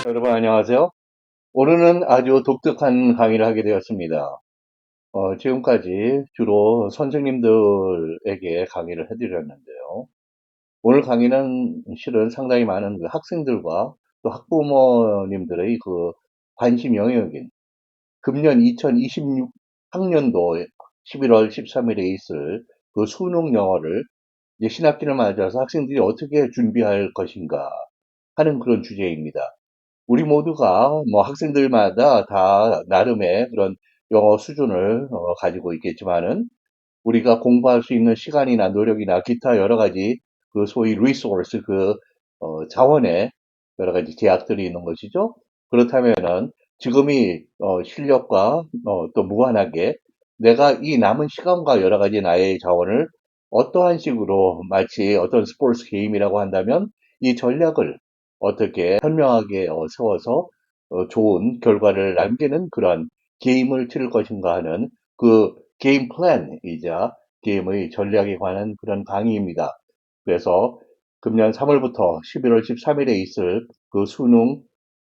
여러분 안녕하세요. 오늘은 아주 독특한 강의를 하게 되었습니다. 지금까지 주로 선생님들에게 강의를 해드렸는데요. 오늘 강의는 실은 상당히 많은 그 학생들과 또 학부모님들의 그 관심 영역인 금년 2026 학년도 11월 13일에 있을 그 수능 영어를 이제 신학기를 맞아서 학생들이 어떻게 준비할 것인가 하는 그런 주제입니다. 우리 모두가 뭐 학생들마다 다 나름의 그런 영어 수준을 가지고 있겠지만은 우리가 공부할 수 있는 시간이나 노력이나 기타 여러 가지 그 소위 리소스 자원의 여러 가지 제약들이 있는 것이죠. 그렇다면은 지금이 실력과 또 무한하게 내가 이 남은 시간과 여러 가지 나의 자원을 어떠한 식으로 마치 어떤 스포츠 게임이라고 한다면 이 전략을 어떻게 현명하게 세워서 좋은 결과를 남기는 그런 게임을 치를 것인가 하는 그 게임 플랜이자 게임의 전략에 관한 그런 강의입니다. 그래서 금년 3월부터 11월 13일에 있을 그 수능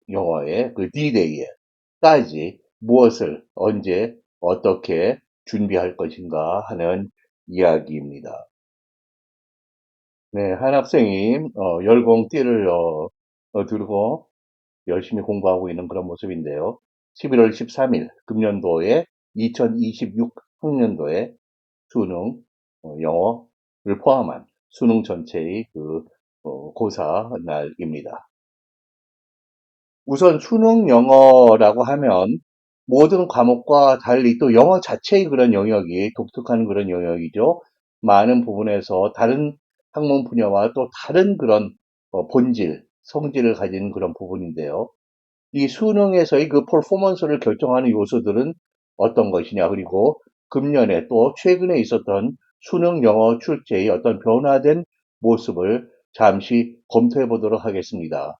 영어의 그 D-Day에까지 무엇을 언제 어떻게 준비할 것인가 하는 이야기입니다. 네, 한 학생이 열공띠를 들고 열심히 공부하고 있는 그런 모습인데요. 11월 13일 금년도에 2026 학년도에 수능 영어를 포함한 수능 전체의 그 고사 날입니다. 우선 수능 영어라고 하면 모든 과목과 달리 또 영어 자체의 그런 영역이 독특한 그런 영역이죠. 많은 부분에서 다른 학문 분야와 또 다른 그런 본질, 성질을 가진 그런 부분인데요. 이 수능에서의 그 퍼포먼스를 결정하는 요소들은 어떤 것이냐, 그리고 금년에 또 최근에 있었던 수능 영어 출제의 어떤 변화된 모습을 잠시 검토해 보도록 하겠습니다.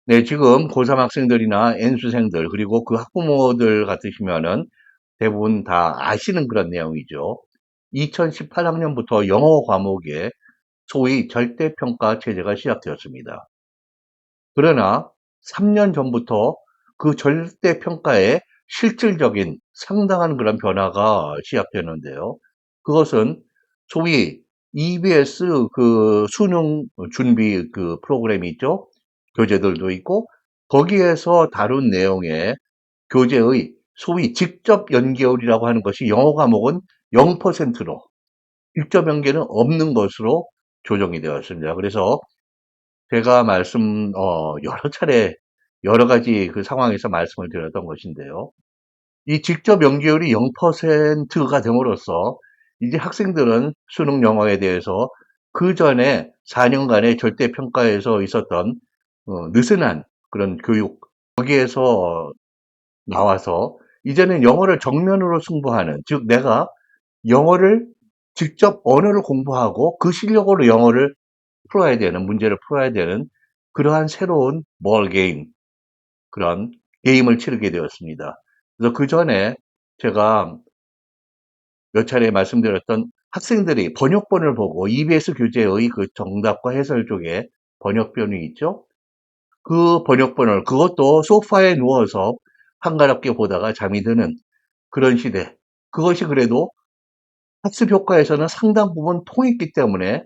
네, 지금 고3 학생들이나 N수생들, 그리고 그 학부모들 같으시면은 대부분 다 아시는 그런 내용이죠. 2018학년부터 영어 과목에 소위 절대평가 체제가 시작되었습니다. 그러나 3년 전부터 그 절대평가에 실질적인 상당한 그런 변화가 시작되는데요. 그것은 소위 EBS 그 수능 준비 그 프로그램이 있죠. 교재들도 있고 거기에서 다룬 내용의 교재의 소위 직접 연계율이라고 하는 것이 영어 과목은 0%로 직접 연계는 없는 것으로 조정이 되었습니다. 그래서 제가 여러 차례 여러 가지 그 상황에서 말씀을 드렸던 것인데요. 이 직접 연계율이 0%가 됨으로써 이제 학생들은 수능 영어에 대해서 그 전에 4년간의 절대평가에서 있었던 느슨한 그런 교육, 거기에서 나와서 이제는 영어를 정면으로 승부하는, 즉 내가 영어를 직접 언어를 공부하고 그 실력으로 영어를 풀어야 되는, 문제를 풀어야 되는 그러한 새로운 뭘 게임, 그런 게임을 치르게 되었습니다. 그래서 그 전에 제가 몇 차례 말씀드렸던 학생들이 번역본을 보고 EBS 교재의 그 정답과 해설 쪽에 번역본이 있죠. 그 번역본을 그것도 소파에 누워서 한가롭게 보다가 잠이 드는 그런 시대. 그것이 그래도 학습 효과에서는 상당 부분 통했기 때문에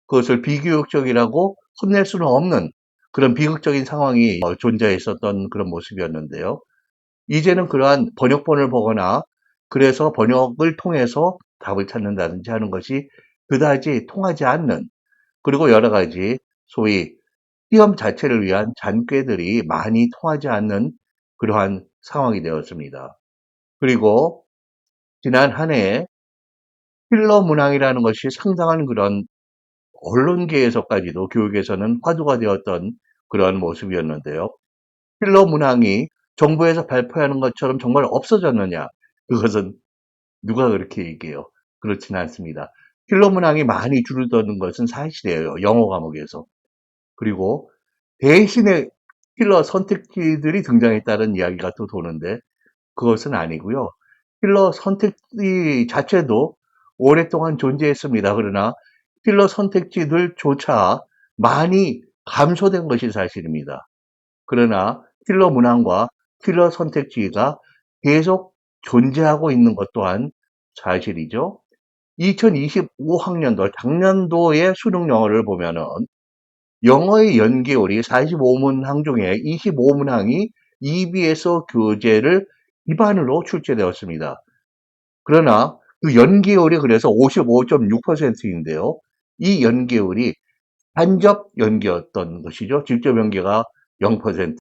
그것을 비교육적이라고 혼낼 수는 없는 그런 비극적인 상황이 존재했었던 그런 모습이었는데요. 이제는 그러한 번역본을 보거나 그래서 번역을 통해서 답을 찾는다든지 하는 것이 그다지 통하지 않는, 그리고 여러 가지 소위 시험 자체를 위한 잔꾀들이 많이 통하지 않는 그러한 상황이 되었습니다. 그리고 지난 한 해에 필러 문항이라는 것이 상당한 그런 언론계에서까지도 교육에서는 화두가 되었던 그런 모습이었는데요. 필러 문항이 정부에서 발표하는 것처럼 정말 없어졌느냐? 그것은 누가 그렇게 얘기해요? 그렇지는 않습니다. 필러 문항이 많이 줄어드는 것은 사실이에요. 영어 과목에서. 그리고 대신에 필러 선택지들이 등장했다는 이야기가 또 도는데 그것은 아니고요. 필러 선택지 자체도 오랫동안 존재했습니다. 그러나 필러 선택지들조차 많이 감소된 것이 사실입니다. 그러나 킬러 문항과 킬러 선택지가 계속 존재하고 있는 것 또한 사실이죠. 2025학년도 작년도의 수능 영어를 보면은 영어의 연계율이 45문항 중에 25문항이 EBS 교재를 기반으로 출제되었습니다. 그러나 그 연계율이 그래서 55.6%인데요. 이 연계율이 간접 연계였던 것이죠. 직접 연계가 0%.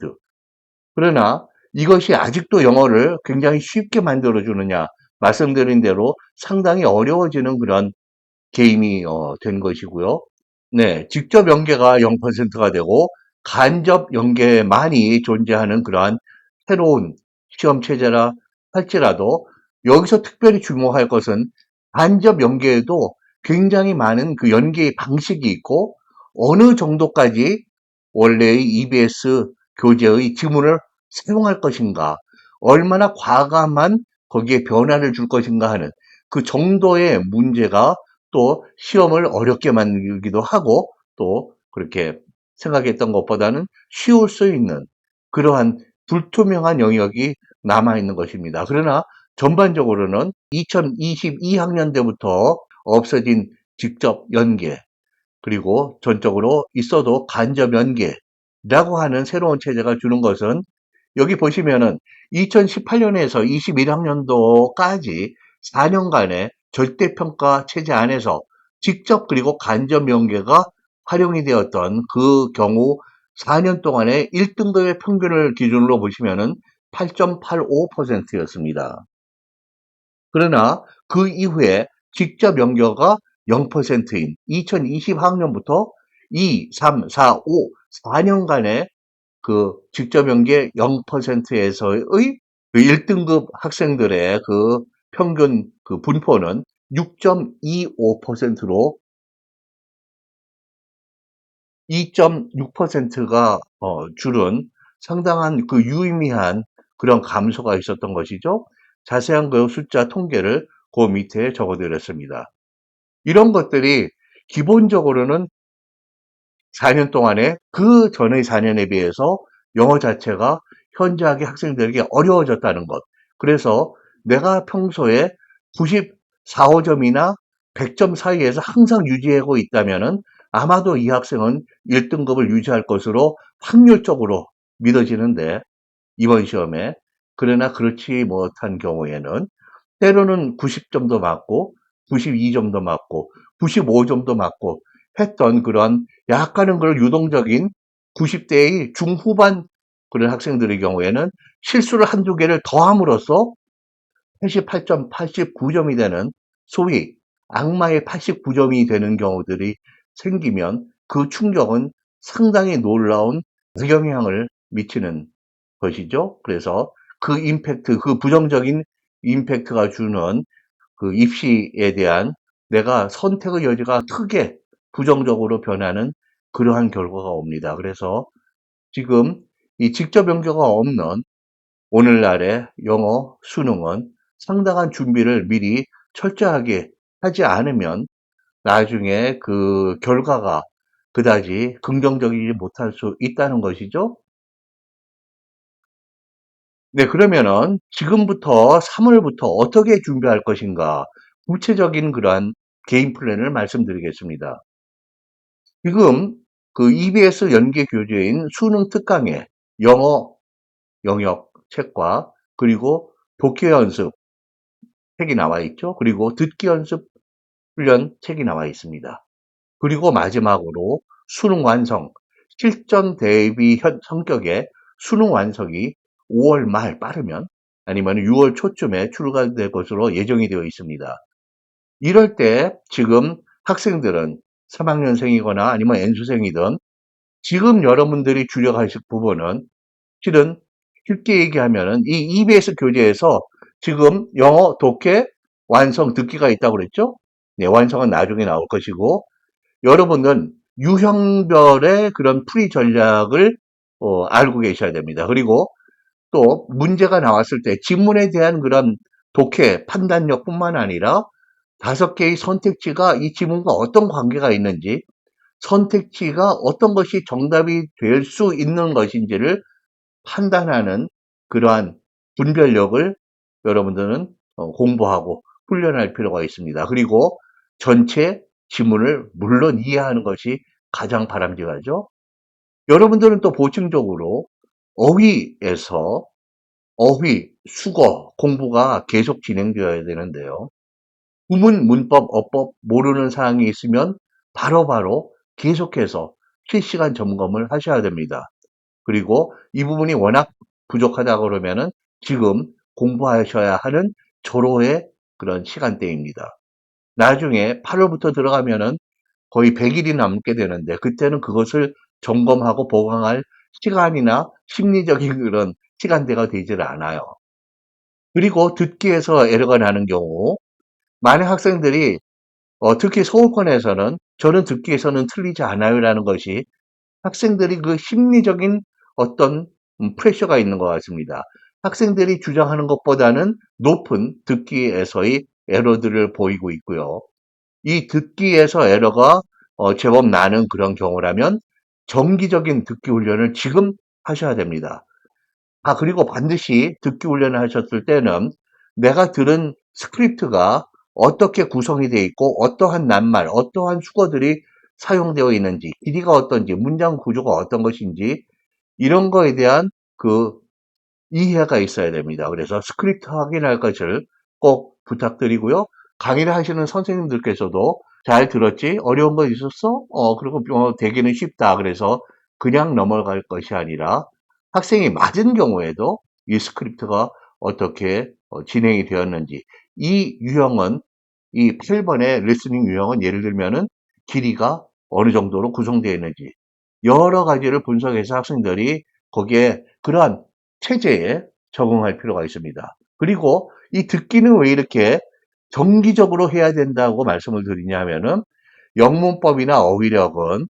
그러나 이것이 아직도 영어를 굉장히 쉽게 만들어주느냐, 말씀드린 대로 상당히 어려워지는 그런 게임이 된 것이고요. 네, 직접 연계가 0%가 되고 간접 연계만이 존재하는 그러한 새로운 시험 체제라 할지라도 여기서 특별히 주목할 것은 간접 연계에도 굉장히 많은 그 연계의 방식이 있고 어느 정도까지 원래의 EBS 교재의 지문을 사용할 것인가, 얼마나 과감한 거기에 변화를 줄 것인가 하는 그 정도의 문제가 또 시험을 어렵게 만들기도 하고 또 그렇게 생각했던 것보다는 쉬울 수 있는 그러한 불투명한 영역이 남아있는 것입니다. 그러나 전반적으로는 2022학년대부터 없어진 직접 연계, 그리고 전적으로 있어도 간접 연계라고 하는 새로운 체제가 주는 것은 여기 보시면은 2018년에서 21학년도까지 4년간의 절대평가 체제 안에서 직접 그리고 간접 연계가 활용이 되었던 그 경우 4년 동안의 1등급의 평균을 기준으로 보시면은 8.85%였습니다. 그러나 그 이후에 직접 연계가 0%인 2020학년부터 2, 3, 4, 5, 4년간의 그 직접 연계 0%에서의 그 1등급 학생들의 그 평균 그 분포는 6.25%로 2.6%가 줄은 상당한 그 유의미한 그런 감소가 있었던 것이죠. 자세한 그 숫자 통계를 그 밑에 적어드렸습니다. 이런 것들이 기본적으로는 4년 동안에 그 전의 4년에 비해서 영어 자체가 현저하게 학생들에게 어려워졌다는 것. 그래서 내가 평소에 94, 5점이나 100점 사이에서 항상 유지하고 있다면은 아마도 이 학생은 1등급을 유지할 것으로 확률적으로 믿어지는데 이번 시험에 그러나 그렇지 못한 경우에는 때로는 90점도 맞고 92점도 맞고 95점도 맞고 했던 그런 약간은 그런 유동적인 90대의 중후반 그런 학생들의 경우에는 실수를 한두 개를 더함으로써 88점, 89점이 되는 소위 악마의 89점이 되는 경우들이 생기면 그 충격은 상당히 놀라운 영향을 미치는 것이죠. 그래서 그 임팩트, 그 부정적인 임팩트가 주는 그 입시에 대한 내가 선택의 여지가 크게 부정적으로 변하는 그러한 결과가 옵니다. 그래서 지금 이 직접 연계가 없는 오늘날의 영어 수능은 상당한 준비를 미리 철저하게 하지 않으면 나중에 그 결과가 그다지 긍정적이지 못할 수 있다는 것이죠. 네, 그러면은 지금부터 3월부터 어떻게 준비할 것인가 구체적인 그러한 게임 플랜을 말씀드리겠습니다. 지금 그 EBS 연계 교재인 수능 특강에 영어 영역 책과 그리고 독해 연습 책이 나와 있죠. 그리고 듣기 연습 훈련 책이 나와 있습니다. 그리고 마지막으로 수능 완성, 실전 대비 성격의 수능 완성이 5월 말 빠르면 아니면 6월 초쯤에 출간될 것으로 예정이 되어 있습니다. 이럴 때 지금 학생들은 3학년생이거나 아니면 N수생이든 지금 여러분들이 주력하실 부분은 실은 쉽게 얘기하면은 이 EBS 교재에서 지금 영어 독해 완성 듣기가 있다고 그랬죠? 네, 완성은 나중에 나올 것이고 여러분은 유형별의 그런 풀이 전략을 알고 계셔야 됩니다. 그리고 또 문제가 나왔을 때 지문에 대한 그런 독해 판단력뿐만 아니라 5개의 선택지가 이 지문과 어떤 관계가 있는지 선택지가 어떤 것이 정답이 될 수 있는 것인지를 판단하는 그러한 분별력을 여러분들은 공부하고 훈련할 필요가 있습니다. 그리고 전체 지문을 물론 이해하는 것이 가장 바람직하죠. 여러분들은 또 보충적으로 어휘에서 어휘, 수거 공부가 계속 진행되어야 되는데요. 구문, 문법, 어법 모르는 사항이 있으면 바로바로 계속해서 실시간 점검을 하셔야 됩니다. 그리고 이 부분이 워낙 부족하다 그러면은 지금 공부하셔야 하는 절호의 그런 시간대입니다. 나중에 8월부터 들어가면은 거의 100일이 남게 되는데 그때는 그것을 점검하고 보강할 시간이나 심리적인 그런 시간대가 되질 않아요. 그리고 듣기에서 에러가 나는 경우 많은 학생들이 특히 서울권에서는 저는 듣기에서는 틀리지 않아요라는 것이 학생들이 그 심리적인 어떤 프레셔가 있는 것 같습니다. 학생들이 주장하는 것보다는 높은 듣기에서의 에러들을 보이고 있고요. 이 듣기에서 에러가 제법 나는 그런 경우라면 정기적인 듣기 훈련을 지금 하셔야 됩니다. 그리고 반드시 듣기 훈련을 하셨을 때는 내가 들은 스크립트가 어떻게 구성이 되어 있고 어떠한 낱말, 어떠한 수거들이 사용되어 있는지, 길이가 어떤지, 문장 구조가 어떤 것인지 이런 거에 대한 그 이해가 있어야 됩니다. 그래서 스크립트 확인할 것을 꼭 부탁드리고요. 강의를 하시는 선생님들께서도 잘 들었지? 어려운 거 있었어? 그리고 되기는 쉽다. 그래서 그냥 넘어갈 것이 아니라 학생이 맞은 경우에도 이 스크립트가 어떻게 진행이 되었는지 이 유형은 이 8번의 리스닝 유형은 예를 들면은 길이가 어느 정도로 구성되어 있는지 여러 가지를 분석해서 학생들이 거기에 그러한 체제에 적응할 필요가 있습니다. 그리고 이 듣기는 왜 이렇게 정기적으로 해야 된다고 말씀을 드리냐 하면은 영문법이나 어휘력은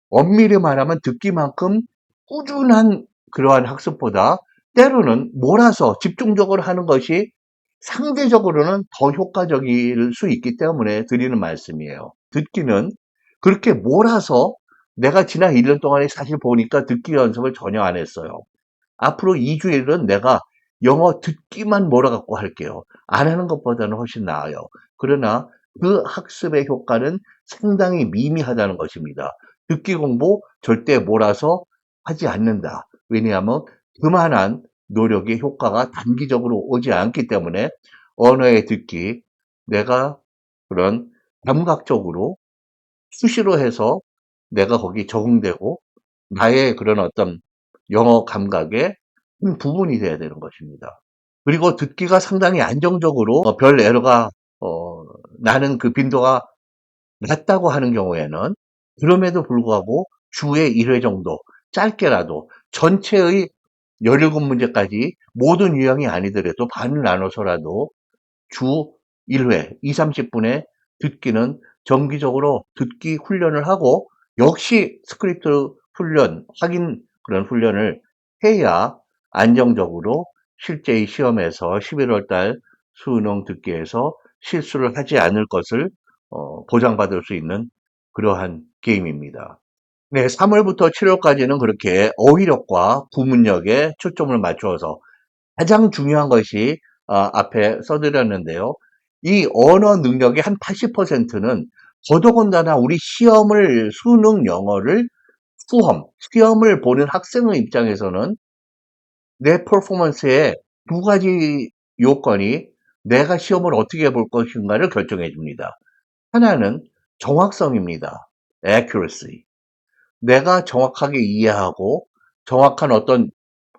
엄밀히 말하면 듣기만큼 꾸준한 그러한 학습보다 때로는 몰아서 집중적으로 하는 것이 상대적으로는 더 효과적일 수 있기 때문에 드리는 말씀이에요. 듣기는 그렇게 몰아서 내가 지난 1년 동안에 사실 보니까 듣기 연습을 전혀 안 했어요. 앞으로 2주일은 내가 영어 듣기만 몰아갖고 할게요. 안 하는 것보다는 훨씬 나아요. 그러나 그 학습의 효과는 상당히 미미하다는 것입니다. 듣기 공부 절대 몰아서 하지 않는다. 왜냐하면 그만한 노력의 효과가 단기적으로 오지 않기 때문에 언어의 듣기, 내가 그런 감각적으로 수시로 해서 내가 거기 적응되고 나의 그런 어떤 영어 감각의 큰 부분이 돼야 되는 것입니다. 그리고 듣기가 상당히 안정적으로 별 에러가 나는 그 빈도가 낮다고 하는 경우에는 그럼에도 불구하고 주에 1회 정도 짧게라도 전체의 17문제까지 모든 유형이 아니더라도 반을 나눠서라도 주 1회 2, 30분의 듣기는 정기적으로 듣기 훈련을 하고 역시 스크립트 훈련, 확인 그런 훈련을 해야 안정적으로 실제의 시험에서 11월 달 수능 듣기에서 실수를 하지 않을 것을 보장받을 수 있는 그러한 게임입니다. 네, 3월부터 7월까지는 그렇게 어휘력과 구문력에 초점을 맞추어서 가장 중요한 것이 앞에 써드렸는데요. 이 언어 능력의 한 80%는 더더군다나 우리 수능 영어를 시험을 보는 학생의 입장에서는 내 퍼포먼스에 두 가지 요건이 내가 시험을 어떻게 볼 것인가를 결정해 줍니다. 하나는 정확성입니다. accuracy. 내가 정확하게 이해하고 정확한 어떤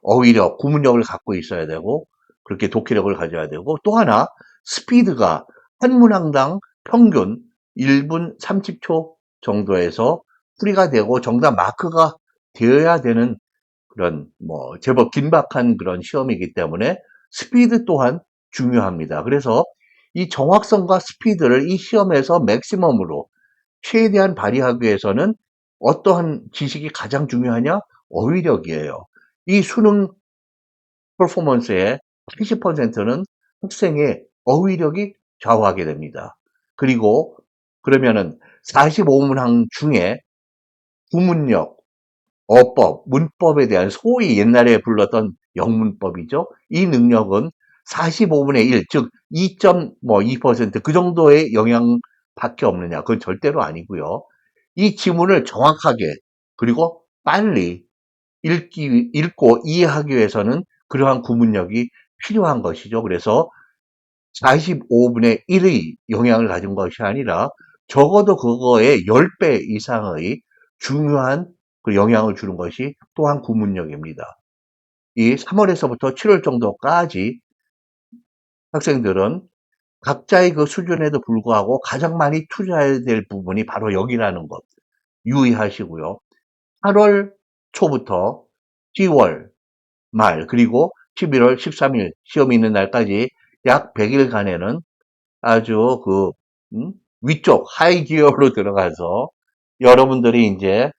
어휘력, 구문력을 갖고 있어야 되고 그렇게 독해력을 가져야 되고 또 하나 스피드가 한 문항당 평균 1분 30초 정도에서 풀이가 되고 정답 마크가 되어야 되는 그런 제법 긴박한 그런 시험이기 때문에 스피드 또한 중요합니다. 그래서 이 정확성과 스피드를 이 시험에서 맥시멈으로 최대한 발휘하기 위해서는 어떠한 지식이 가장 중요하냐? 어휘력이에요. 이 수능 퍼포먼스의 80%는 학생의 어휘력이 좌우하게 됩니다. 그리고 그러면은 45문항 중에 구문력, 어법, 문법에 대한 소위 옛날에 불렀던 영문법이죠. 이 능력은 45분의 1, 즉 2.2%그 정도의 영향밖에 없느냐. 그건 절대로 아니고요. 이 지문을 정확하게 그리고 빨리 읽고 이해하기 위해서는 그러한 구문력이 필요한 것이죠. 그래서 45분의 1의 영향을 가진 것이 아니라 적어도 그거의 10배 이상의 중요한 그 영향을 주는 것이 또한 구문력입니다. 이 3월에서부터 7월 정도까지 학생들은 각자의 그 수준에도 불구하고 가장 많이 투자해야 될 부분이 바로 여기라는 것 유의하시고요. 8월 초부터 10월 말 그리고 11월 13일 시험이 있는 날까지 약 100일간에는 아주 그 위쪽 하이 기어로 들어가서 여러분들이 이제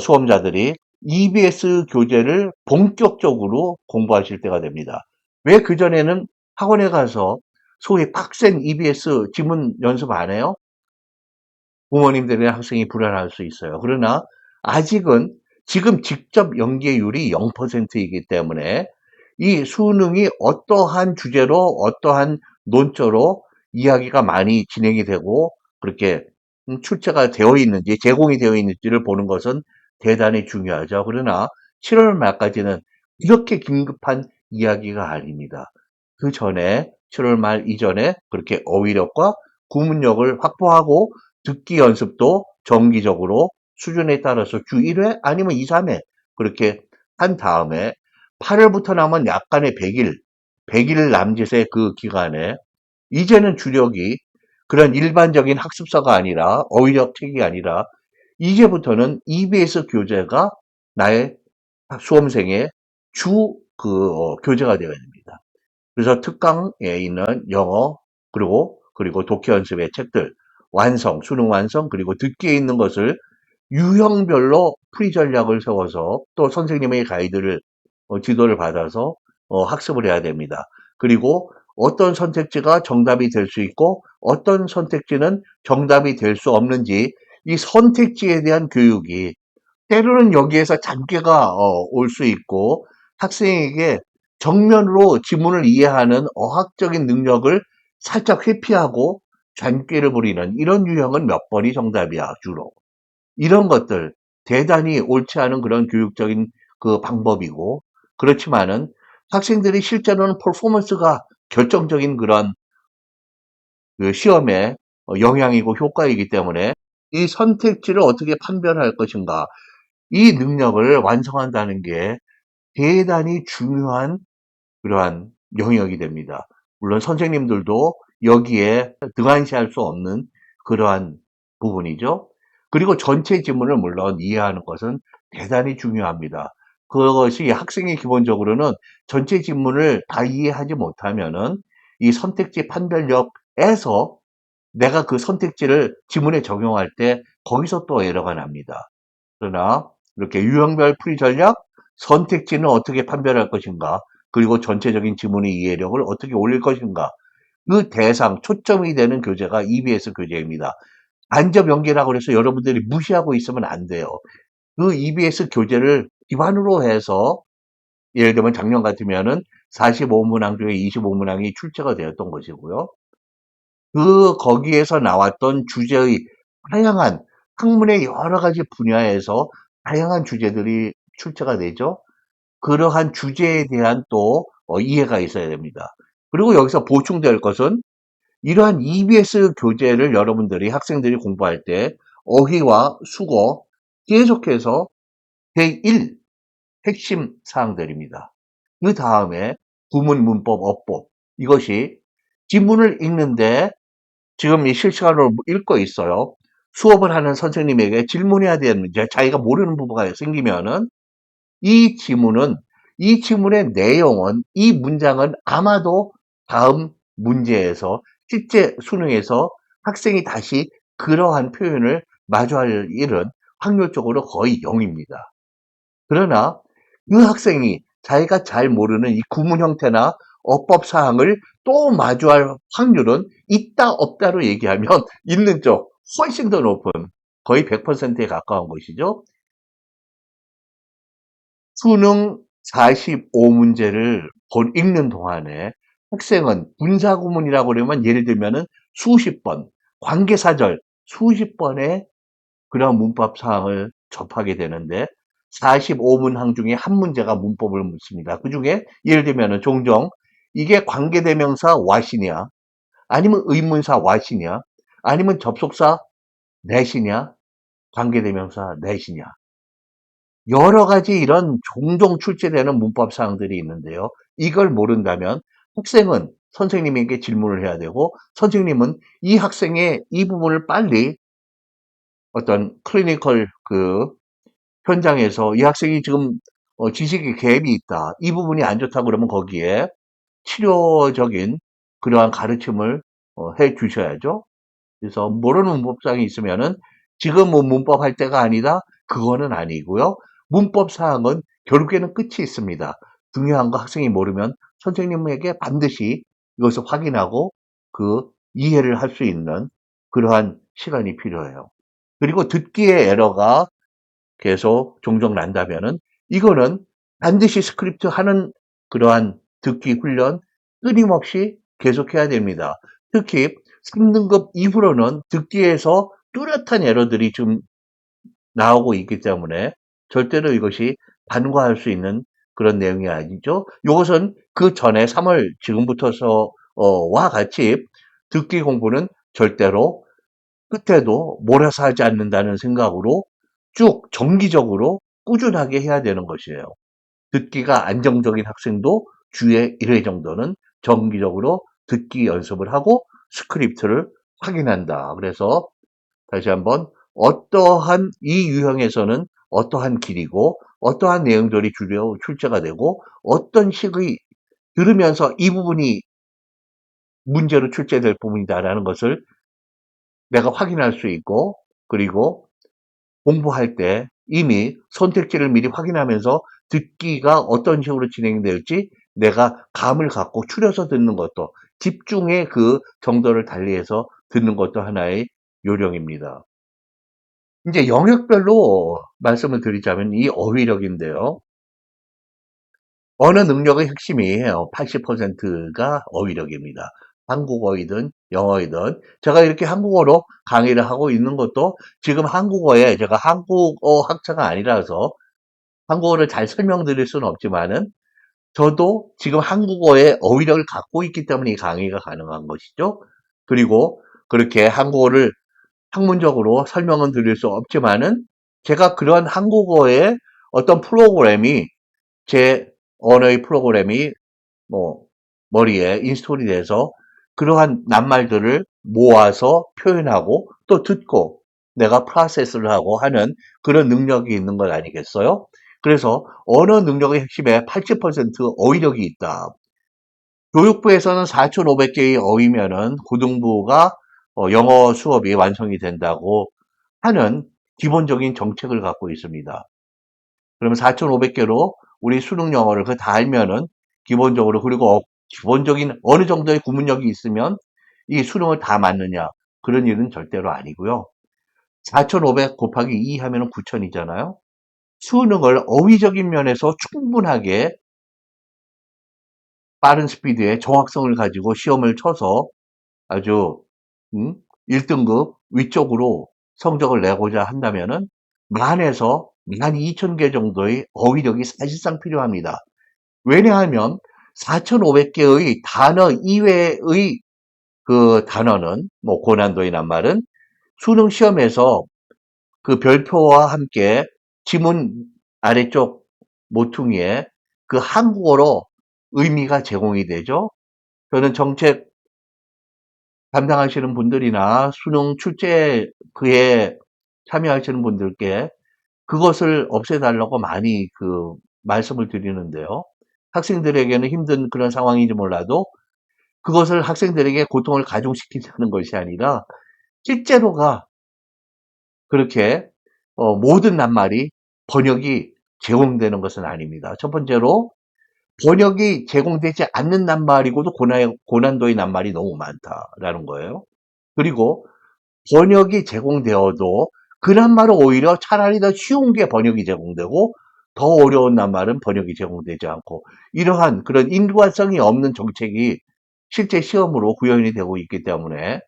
수험자들이 EBS 교재를 본격적으로 공부하실 때가 됩니다. 왜 그전에는 학원에 가서 소위 빡센 EBS 지문 연습 안 해요? 부모님들이나 학생이 불안할 수 있어요. 그러나 아직은 지금 직접 연계율이 0%이기 때문에 이 수능이 어떠한 주제로 어떠한 논조로 이야기가 많이 진행이 되고 그렇게 출제가 되어 있는지 제공이 되어 있는지를 보는 것은 대단히 중요하죠. 그러나 7월 말까지는 이렇게 긴급한 이야기가 아닙니다. 그 전에 7월 말 이전에 그렇게 어휘력과 구문력을 확보하고 듣기 연습도 정기적으로 수준에 따라서 주 1회 아니면 2, 3회 그렇게 한 다음에 8월부터 남은 약간의 100일 남짓의 그 기간에 이제는 주력이 그런 일반적인 학습서가 아니라 어휘력 책이 아니라 이제부터는 EBS 교재가 나의 수험생의 주 교재가 되어야 됩니다. 그래서 특강에 있는 영어 그리고 독해 연습의 책들 완성, 수능 완성 그리고 듣기에 있는 것을 유형별로 풀이 전략을 세워서 또 선생님의 가이드를 지도를 받아서 학습을 해야 됩니다. 그리고 어떤 선택지가 정답이 될 수 있고 어떤 선택지는 정답이 될 수 없는지 이 선택지에 대한 교육이 때로는 여기에서 잔꾀가 올 수 있고 학생에게 정면으로 지문을 이해하는 어학적인 능력을 살짝 회피하고 잔꾀를 부리는 이런 유형은 몇 번이 정답이야 주로. 이런 것들 대단히 옳지 않은 그런 교육적인 그 방법이고 그렇지만은 학생들이 실제로는 퍼포먼스가 결정적인 그런 그 시험의 영향이고 효과이기 때문에 이 선택지를 어떻게 판별할 것인가 이 능력을 완성한다는 게 대단히 중요한 그러한 영역이 됩니다. 물론 선생님들도 여기에 등한시할 수 없는 그러한 부분이죠. 그리고 전체 지문을 물론 이해하는 것은 대단히 중요합니다. 그것이 학생이 기본적으로는 전체 지문을 다 이해하지 못하면은 이 선택지 판별력에서 내가 그 선택지를 지문에 적용할 때 거기서 또 에러가 납니다. 그러나 이렇게 유형별 풀이 전략, 선택지는 어떻게 판별할 것인가, 그리고 전체적인 지문의 이해력을 어떻게 올릴 것인가, 그 대상, 초점이 되는 교재가 EBS 교재입니다. 간접 연계라고 해서 여러분들이 무시하고 있으면 안 돼요. 그 EBS 교재를 기반으로 해서 예를 들면 작년 같으면은 45문항 중에 25문항이 출제가 되었던 것이고요. 거기에서 나왔던 주제의 다양한 학문의 여러 가지 분야에서 다양한 주제들이 출제가 되죠. 그러한 주제에 대한 또 이해가 있어야 됩니다. 그리고 여기서 보충될 것은 이러한 EBS 교재를 여러분들이 학생들이 공부할 때 어휘와 수거 계속해서 제1 핵심 사항들입니다. 그 다음에 구문, 문법, 어법 이것이 지문을 읽는데 지금 이 실시간으로 읽고 있어요. 수업을 하는 선생님에게 질문해야 되는 자기가 모르는 부분가 생기면은 이 지문은 이 지문의 내용은 이 문장은 아마도 다음 문제에서 실제 수능에서 학생이 다시 그러한 표현을 마주할 일은 확률적으로 거의 0입니다. 그러나 그 학생이 자기가 잘 모르는 이 구문 형태나 어법 사항을 또 마주할 확률은 있다 없다로 얘기하면 있는 쪽 훨씬 더 높은 거의 100%에 가까운 것이죠. 수능 45문제를 읽는 동안에 학생은 분사구문이라고 그러면 예를 들면은 수십 번, 관계사절 수십 번의 그런 문법 사항을 접하게 되는데 45문항 중에 한 문제가 문법을 묻습니다. 그 중에 예를 들면은 종종 이게 관계대명사 what이냐, 아니면 의문사 what이냐, 아니면 접속사 that이냐, 관계대명사 that이냐. 여러 가지 이런 종종 출제되는 문법 사항들이 있는데요. 이걸 모른다면 학생은 선생님에게 질문을 해야 되고 선생님은 이 학생의 이 부분을 빨리 어떤 클리니컬 현장에서 이 학생이 지금 지식의 갭이 있다. 이 부분이 안 좋다 그러면 거기에 치료적인 그러한 가르침을 해 주셔야죠. 그래서 모르는 문법상이 있으면은 지금 뭐 문법 할 때가 아니다. 그거는 아니고요. 문법 사항은 결국에는 끝이 있습니다. 중요한 거 학생이 모르면 선생님에게 반드시 이것을 확인하고 이해를 할 수 있는 그러한 시간이 필요해요. 그리고 듣기의 에러가 계속 종종 난다면은 이거는 반드시 스크립트 하는 그러한 듣기 훈련 끊임없이 계속해야 됩니다. 특히 3등급 이후로는 듣기에서 뚜렷한 에러들이 좀 나오고 있기 때문에 절대로 이것이 간과할 수 있는 그런 내용이 아니죠. 이것은 그 전에 3월 지금부터서 와 같이 듣기 공부는 절대로 끝에도 몰아서 하지 않는다는 생각으로 쭉 정기적으로 꾸준하게 해야 되는 것이에요. 듣기가 안정적인 학생도 주에 1회 정도는 정기적으로 듣기 연습을 하고 스크립트를 확인한다. 그래서 다시 한번 어떠한 이 유형에서는 어떠한 길이고 어떠한 내용들이 주로 출제가 되고 어떤 식의 들으면서 이 부분이 문제로 출제될 부분이다라는 것을 내가 확인할 수 있고 그리고 공부할 때 이미 선택지를 미리 확인하면서 듣기가 어떤 식으로 진행될지 내가 감을 갖고 추려서 듣는 것도 집중의 그 정도를 달리해서 듣는 것도 하나의 요령입니다. 이제 영역별로 말씀을 드리자면 이 어휘력인데요. 언어 능력의 핵심이 80%가 어휘력입니다. 한국어이든 영어이든 제가 이렇게 한국어로 강의를 하고 있는 것도 지금 한국어에 제가 한국어 학자가 아니라서 한국어를 잘 설명드릴 수는 없지만은 저도 지금 한국어의 어휘력을 갖고 있기 때문에 이 강의가 가능한 것이죠. 그리고 그렇게 한국어를 학문적으로 설명은 드릴 수 없지만은 제가 그런 한국어의 어떤 프로그램이 제 언어의 프로그램이 뭐 머리에 인스톨이 돼서 그러한 낱말들을 모아서 표현하고 또 듣고 내가 프로세스를 하고 하는 그런 능력이 있는 것 아니겠어요? 그래서 언어 능력의 핵심에 80% 어휘력이 있다. 교육부에서는 4,500개의 어휘면은 고등부가 영어 수업이 완성이 된다고 하는 기본적인 정책을 갖고 있습니다. 그러면 4,500개로 우리 수능 영어를 그 다 알면은 기본적으로 그리고 기본적인 어느 정도의 구문력이 있으면 이 수능을 다 맞느냐 그런 일은 절대로 아니고요. 4,500 곱하기 2 하면은 9,000이잖아요. 수능을 어휘적인 면에서 충분하게 빠른 스피드의 정확성을 가지고 시험을 쳐서 아주 1등급 위쪽으로 성적을 내고자 한다면은 만에서 12,000개 정도의 어휘력이 사실상 필요합니다. 왜냐하면 4,500개의 단어 이외의 그 단어는 뭐 고난도의 낱말은 수능 시험에서 그 별표와 함께 지문 아래쪽 모퉁이에 그 한국어로 의미가 제공이 되죠. 저는 정책 담당하시는 분들이나 수능 출제 그에 참여하시는 분들께 그것을 없애달라고 많이 말씀을 드리는데요. 학생들에게는 힘든 그런 상황인지 몰라도 그것을 학생들에게 고통을 가중시키자는 것이 아니라 실제로가 그렇게 모든 낱말이 번역이 제공되는 것은 아닙니다. 첫 번째로 번역이 제공되지 않는 낱말이고도 고난도의 낱말이 너무 많다라는 거예요. 그리고 번역이 제공되어도 그 낱말은 오히려 차라리 더 쉬운 게 번역이 제공되고 더 어려운 낱말은 번역이 제공되지 않고 이러한 그런 일관성이 없는 정책이 실제 시험으로 구현이 되고 있기 때문에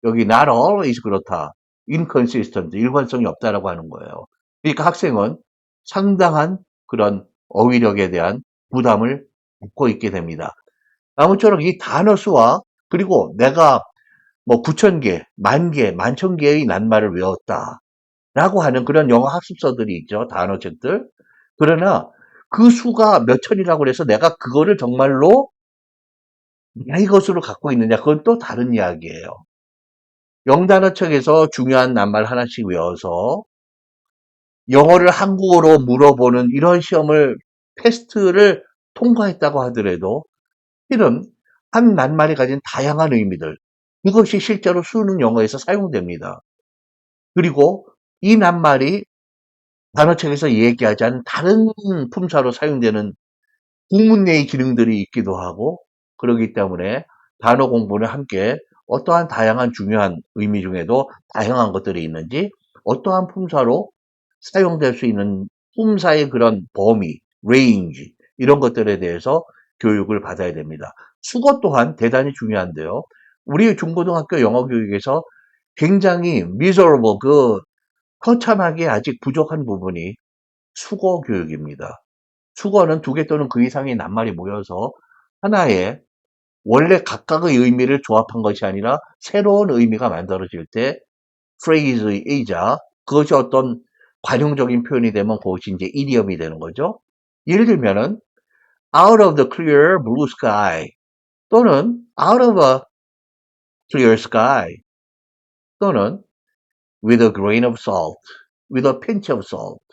여기 not always 그렇다. inconsistent, 일관성이 없다라고 하는 거예요. 그러니까 학생은 상당한 그런 어휘력에 대한 부담을 갖고 있게 됩니다. 아무쪼록 이 단어 수와 그리고 내가 뭐 9,000개, 10,000개, 11,000개의 낱말을 외웠다. 라고 하는 그런 영어 학습서들이 있죠. 단어책들. 그러나 그 수가 몇 천이라고 해서 내가 그거를 정말로 나의 것으로 갖고 있느냐. 그건 또 다른 이야기예요. 영단어책에서 중요한 낱말 하나씩 외워서 영어를 한국어로 물어보는 이런 시험을 테스트를 통과했다고 하더라도 실은 한 낱말이 가진 다양한 의미들 이것이 실제로 수능 영어에서 사용됩니다. 그리고 이 낱말이 단어책에서 얘기하지 않은 다른 품사로 사용되는 국문 내의 기능들이 있기도 하고 그러기 때문에 단어 공부는 함께 어떠한 다양한 중요한 의미 중에도 다양한 것들이 있는지 어떠한 품사로 사용될 수 있는 품사의 그런 범위, 레인지 이런 것들에 대해서 교육을 받아야 됩니다. 수거 또한 대단히 중요한데요. 우리 중고등학교 영어 교육에서 굉장히 miserable 처참하게 아직 부족한 부분이 수거 교육입니다. 수거는 두 개 또는 그 이상의 낱말이 모여서 하나의 원래 각각의 의미를 조합한 것이 아니라 새로운 의미가 만들어질 때 phrase이자 그것이 어떤 관용적인 표현이 되면 그것이 이제 이디엄이 되는 거죠. 예를 들면은 out of the clear blue sky 또는 out of a clear sky 또는 with a grain of salt, with a pinch of salt.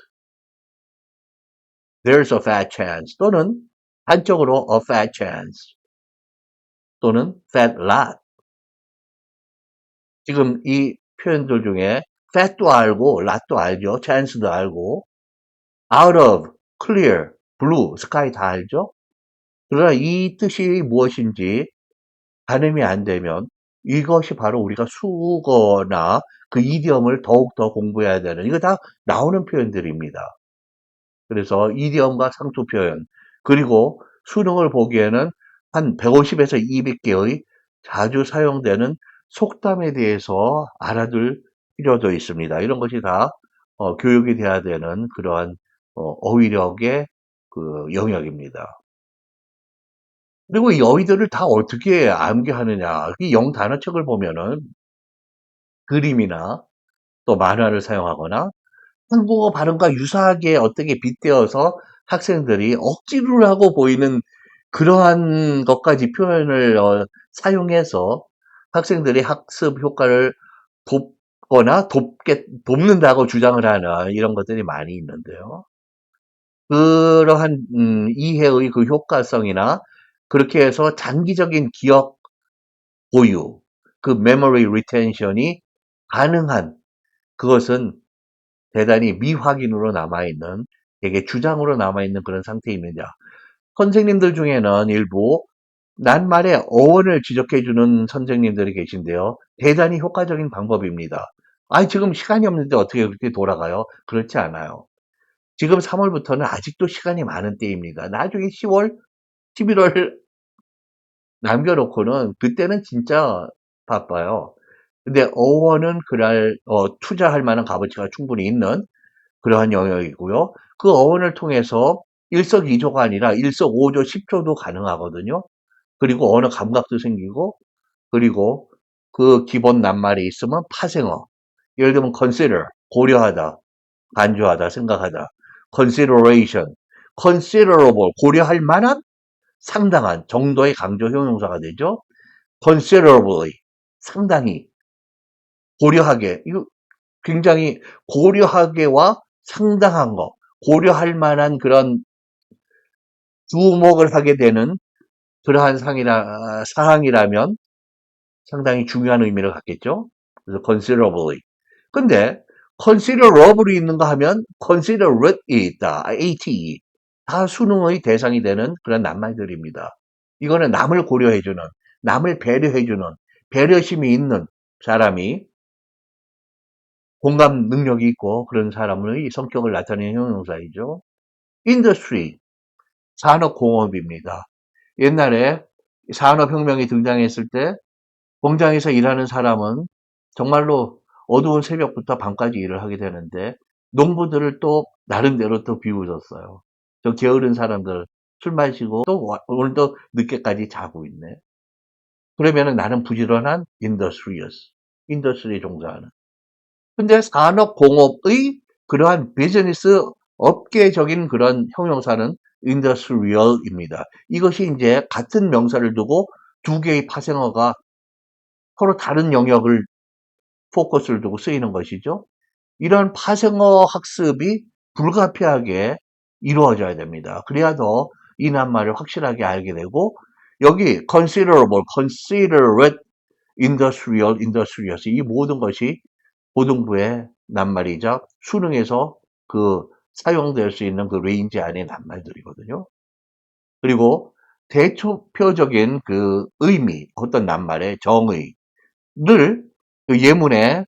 There's a fat chance 또는 한쪽으로 a fat chance 또는 fat lot. 지금 이 표현들 중에 fat도 알고 lot도 알죠. chance도 알고 out of, clear, blue, sky 다 알죠. 그러나 이 뜻이 무엇인지 가늠이 안 되면 이것이 바로 우리가 수거나 그 이디엄을 더욱더 공부해야 되는 이거 다 나오는 표현들입니다. 그래서 이디엄과 상투 표현 그리고 수능을 보기에는 한 150에서 200개의 자주 사용되는 속담에 대해서 알아둘 필요도 있습니다. 이런 것이 다 교육이 돼야 되는 그러한 어휘력의 그 영역입니다. 그리고 이 어휘들을 다 어떻게 암기하느냐. 이 영단어책을 보면은 그림이나 또 만화를 사용하거나 한국어 발음과 유사하게 어떻게 빗대어서 학생들이 억지로 하고 보이는 그러한 것까지 표현을 사용해서 학생들이 학습 효과를 돕거나 돕는다고 주장을 하는 이런 것들이 많이 있는데요. 그러한 이해의 그 효과성이나 그렇게 해서 장기적인 기억 보유, 그 memory retention이 가능한 그것은 대단히 미확인으로 남아있는 되게 주장으로 남아있는 그런 상태입니다. 선생님들 중에는 일부 낱말의 어원을 지적해주는 선생님들이 계신데요. 대단히 효과적인 방법입니다. 아니 지금 시간이 없는데 어떻게 그렇게 돌아가요? 그렇지 않아요. 지금 3월부터는 아직도 시간이 많은 때입니다. 나중에 10월, 11월 남겨놓고는 그때는 진짜 바빠요. 근데 어원은 그날 투자할 만한 값어치가 충분히 있는 그러한 영역이고요. 그 어원을 통해서 일석이조가 아니라 일석오조, 10조도 가능하거든요. 그리고 언어 감각도 생기고 그리고 그 기본 낱말이 있으면 파생어. 예를 들면 consider, 고려하다, 간주하다, 생각하다. consideration, considerable, 고려할 만한 상당한 정도의 강조 형용사가 되죠. considerably, 상당히 고려하게. 이거 굉장히 고려하게와 상당한 거, 고려할 만한 그런 주목을 하게 되는 그러한 사항이라면 상당히 중요한 의미를 갖겠죠. 그래서 considerably. 근데 considerably 있는가 하면 considerate 있다. ate. 다 수능의 대상이 되는 그런 낱말들입니다. 이거는 남을 고려해주는, 남을 배려해주는, 배려심이 있는 사람이 공감 능력이 있고 그런 사람의 성격을 나타내는 형용사이죠. industry, 산업공업입니다. 옛날에 산업혁명이 등장했을 때 공장에서 일하는 사람은 정말로 어두운 새벽부터 밤까지 일을 하게 되는데 농부들을 또 나름대로 또 비웃었어요. 저 게으른 사람들 술 마시고 또 오늘도 늦게까지 자고 있네. 그러면은 나는 부지런한 인더스트리였어. 인더스트리에 종사하는. 근데 산업공업의 그러한 비즈니스 업계적인 그런 형용사는 인더스트리얼입니다. 이것이 이제 같은 명사를 두고 두 개의 파생어가 서로 다른 영역을 포커스를 두고 쓰이는 것이죠. 이런 파생어 학습이 불가피하게 이루어져야 됩니다. 그래야 더 이 낱말을 확실하게 알게 되고 여기 considerable, considerate, industrial, industrious 이 모든 것이 고등부의 낱말이자 수능에서 그 사용될 수 있는 그 레인지 안의 낱말들이거든요. 그리고 대표적인 그 의미, 어떤 낱말의 정의를 그 예문에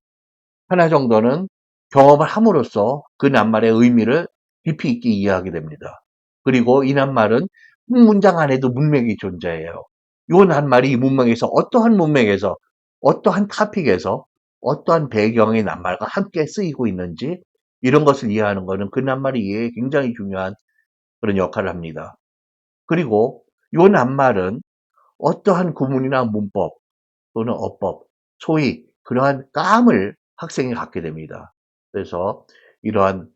하나 정도는 경험을 함으로써 그 낱말의 의미를 깊이 있게 이해하게 됩니다. 그리고 이 낱말은 한 문장 안에도 문맥이 존재해요. 이 낱말이 이 문맥에서 어떠한 문맥에서 어떠한 토픽에서 어떠한 배경의 낱말과 함께 쓰이고 있는지 이런 것을 이해하는 것은 그 낱말이 이해에 굉장히 중요한 그런 역할을 합니다. 그리고 이 낱말은 어떠한 구문이나 문법 또는 어법, 소위 그러한 감을 학생이 갖게 됩니다. 그래서 이러한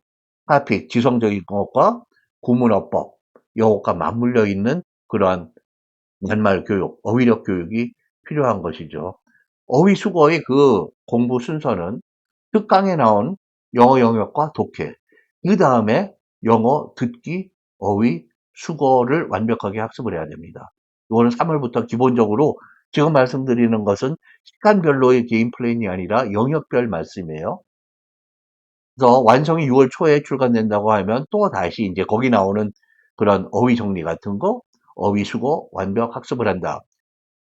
토픽, 지성적인 것과 구문어법, 이것과 맞물려 있는 그러한 낱말 교육, 어휘력 교육이 필요한 것이죠. 어휘 수거의 그 공부 순서는 특강에 나온 영어 영역과 독해, 그 다음에 영어 듣기, 어휘, 수거를 완벽하게 학습을 해야 됩니다. 이거는 3월부터 기본적으로 지금 말씀드리는 것은 시간별로의 게임 플랜이 아니라 영역별 말씀이에요. 그래서 완성이 6월 초에 출간된다고 하면 또 다시 이제 거기 나오는 그런 어휘 정리 같은 거, 어휘 수거, 완벽 학습을 한다.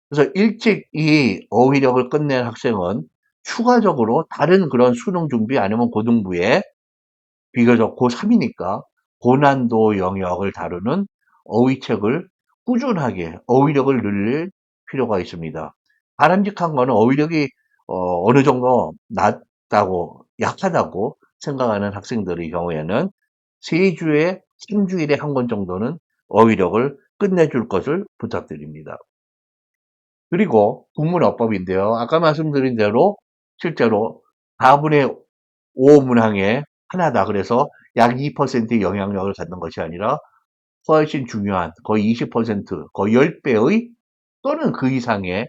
그래서 일찍 이 어휘력을 끝낸 학생은 추가적으로 다른 그런 수능 준비 아니면 고등부에 비교적 고3이니까 고난도 영역을 다루는 어휘책을 꾸준하게 어휘력을 늘릴 필요가 있습니다. 바람직한 거는 어휘력이 어느 정도 낮다고 약하다고 생각하는 학생들의 경우에는 3주에 3주일에 한 권 정도는 어휘력을 끝내줄 것을 부탁드립니다. 그리고 국문어법인데요. 아까 말씀드린 대로 실제로 4분의 5 문항에 하나다. 그래서 약 2%의 영향력을 갖는 것이 아니라 훨씬 중요한 거의 20%, 거의 10배의 또는 그 이상의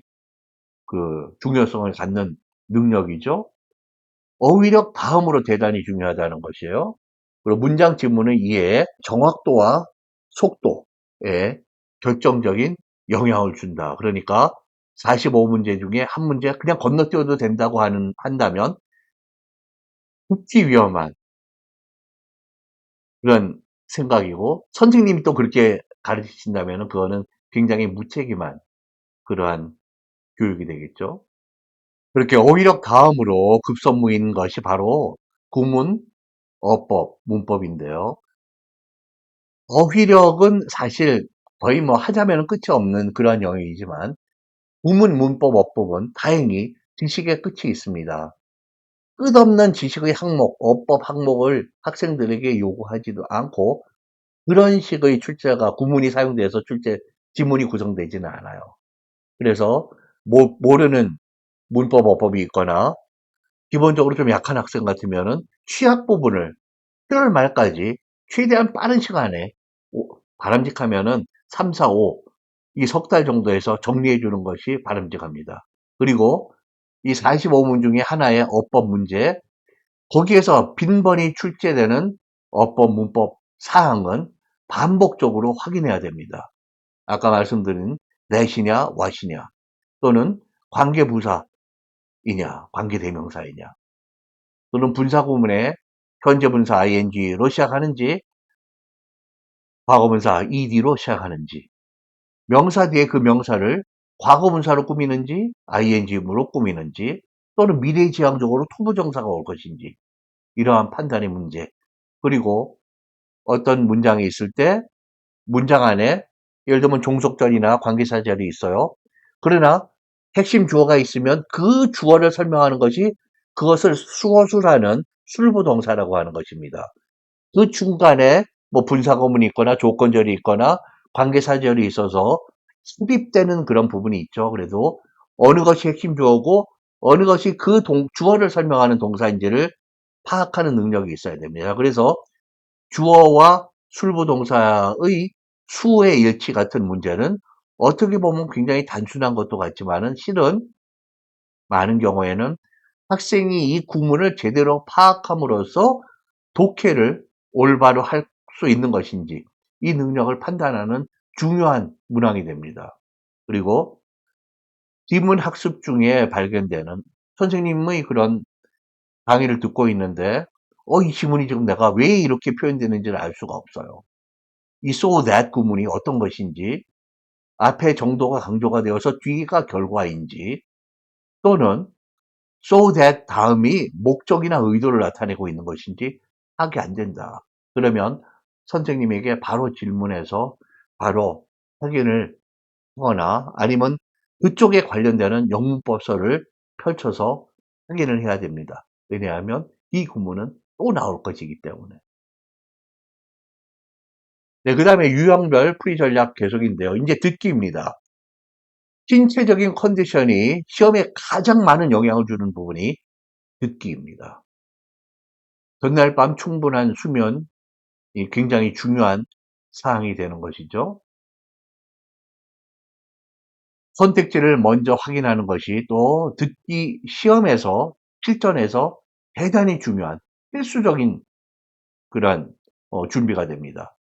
그 중요성을 갖는 능력이죠. 어휘력 다음으로 대단히 중요하다는 것이에요. 그리고 문장 지문의 이해에 정확도와 속도에 결정적인 영향을 준다. 그러니까 45문제 중에 한 문제 그냥 건너뛰어도 된다고 한다면 극히 위험한 그런 생각이고 선생님이 또 그렇게 가르치신다면 그거는 굉장히 무책임한 그러한 교육이 되겠죠. 그렇게 어휘력 다음으로 급선무인 것이 바로 구문, 어법, 문법인데요. 어휘력은 사실 거의 뭐 하자면 끝이 없는 그러한 영역이지만 구문, 문법, 어법은 다행히 지식의 끝이 있습니다. 끝없는 지식의 항목, 어법 항목을 학생들에게 요구하지도 않고 그런 식의 출제가 구문이 사용돼서 출제 지문이 구성되지는 않아요. 그래서 모르는 문법, 어법이 있거나 기본적으로 좀 약한 학생 같으면은 취약 부분을 7월 말까지 최대한 빠른 시간에 바람직하면은 3, 4, 5 이 석 달 정도에서 정리해 주는 것이 바람직합니다. 그리고 이 45문 중에 하나의 어법 문제, 거기에서 빈번히 출제되는 어법, 문법 사항은 반복적으로 확인해야 됩니다. 아까 말씀드린 that이냐, what이냐, 또는 관계부사이냐, 관계대명사이냐, 또는 분사구문에 현재분사 ing로 시작하는지, 과거분사 ed로 시작하는지, 명사 뒤에 그 명사를 과거분사로 꾸미는지, ing으로 꾸미는지, 또는 미래지향적으로 투부정사가 올 것인지, 이러한 판단의 문제, 그리고 어떤 문장이 있을 때 문장 안에 예를 들면 종속절이나 관계사절이 있어요. 그러나 핵심 주어가 있으면 그 주어를 설명하는 것이 그것을 수어술하는 술부동사라고 하는 것입니다. 그 중간에 뭐 분사구문이 있거나 조건절이 있거나 관계사절이 있어서 삽입되는 그런 부분이 있죠. 그래도 어느 것이 핵심 주어고 어느 것이 그 주어를 설명하는 동사인지를 파악하는 능력이 있어야 됩니다. 그래서 주어와 술부동사의 수의 일치 같은 문제는 어떻게 보면 굉장히 단순한 것도 같지만은 실은 많은 경우에는 학생이 이 구문을 제대로 파악함으로써 독해를 올바로 할 수 있는 것인지 이 능력을 판단하는 중요한 문항이 됩니다. 그리고 지문 학습 중에 발견되는 선생님의 그런 강의를 듣고 있는데 이 지문이 지금 내가 왜 이렇게 표현되는지를 알 수가 없어요. 이 so that 구문이 어떤 것인지 앞에 정도가 강조가 되어서 뒤가 결과인지 또는 so that 다음이 목적이나 의도를 나타내고 있는 것인지 파악이 안 된다. 그러면 선생님에게 바로 질문해서 바로 확인을 하거나 아니면 그쪽에 관련되는 영문법서를 펼쳐서 확인을 해야 됩니다. 왜냐하면 이 구문은 또 나올 것이기 때문에. 네, 그 다음에 유형별 풀이 전략 계속인데요. 이제 듣기입니다. 신체적인 컨디션이 시험에 가장 많은 영향을 주는 부분이 듣기입니다. 전날 밤 충분한 수면이 굉장히 중요한 사항이 되는 것이죠. 선택지를 먼저 확인하는 것이 또 듣기 시험에서 실전에서 대단히 중요한 필수적인 그런 준비가 됩니다.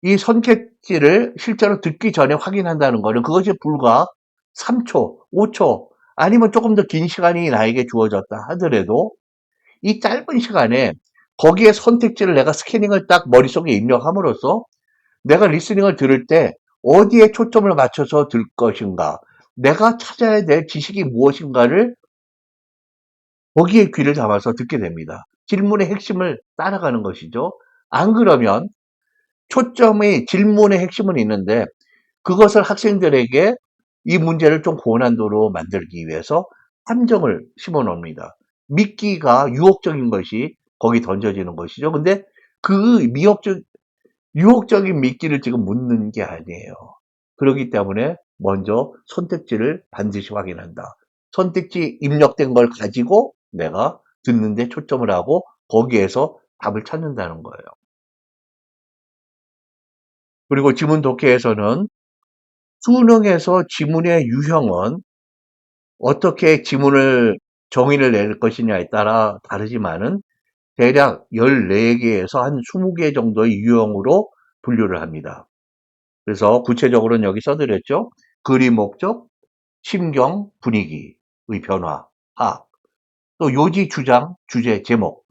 이 선택지를 실제로 듣기 전에 확인한다는 것은 그것이 불과 3초, 5초 아니면 조금 더 긴 시간이 나에게 주어졌다 하더라도 이 짧은 시간에 거기에 선택지를 내가 스캐닝을 딱 머릿속에 입력함으로써 내가 리스닝을 들을 때 어디에 초점을 맞춰서 들 것인가, 내가 찾아야 될 지식이 무엇인가를 거기에 귀를 담아서 듣게 됩니다. 질문의 핵심을 따라가는 것이죠. 안 그러면 초점이 질문의 핵심은 있는데 그것을 학생들에게 이 문제를 좀 고난도로 만들기 위해서 함정을 심어 놓습니다. 믿기가 유혹적인 것이 거기 던져지는 것이죠. 근데 그 유혹적인 미끼를 지금 묻는 게 아니에요. 그렇기 때문에 먼저 선택지를 반드시 확인한다. 선택지 입력된 걸 가지고 내가 듣는 데 초점을 하고 거기에서 답을 찾는다는 거예요. 그리고 지문 독해에서는 수능에서 지문의 유형은 어떻게 지문을 정의를 내릴 것이냐에 따라 다르지만은 대략 14개에서 한 20개 정도의 유형으로 분류를 합니다. 그래서 구체적으로는 여기 써드렸죠. 글의 목적, 심경, 분위기의 변화, 파악, 또 요지, 주장, 주제, 제목,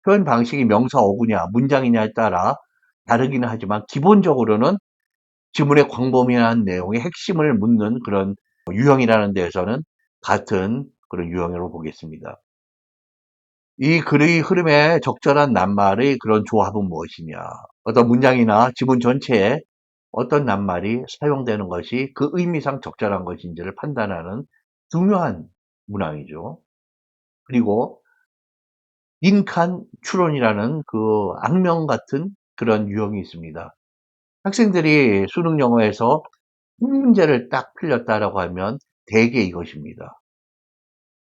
표현 방식이 명사, 어구냐, 문장이냐에 따라 다르기는 하지만 기본적으로는 지문의 광범위한 내용의 핵심을 묻는 그런 유형이라는 데에서는 같은 그런 유형으로 보겠습니다. 이 글의 흐름에 적절한 낱말의 그런 조합은 무엇이냐? 어떤 문장이나 지문 전체에 어떤 낱말이 사용되는 것이 그 의미상 적절한 것인지를 판단하는 중요한 문항이죠. 그리고 빈칸 추론이라는 그 악명 같은 그런 유형이 있습니다. 학생들이 수능 영어에서 한 문제를 딱 풀렸다라고 하면 대개 이것입니다.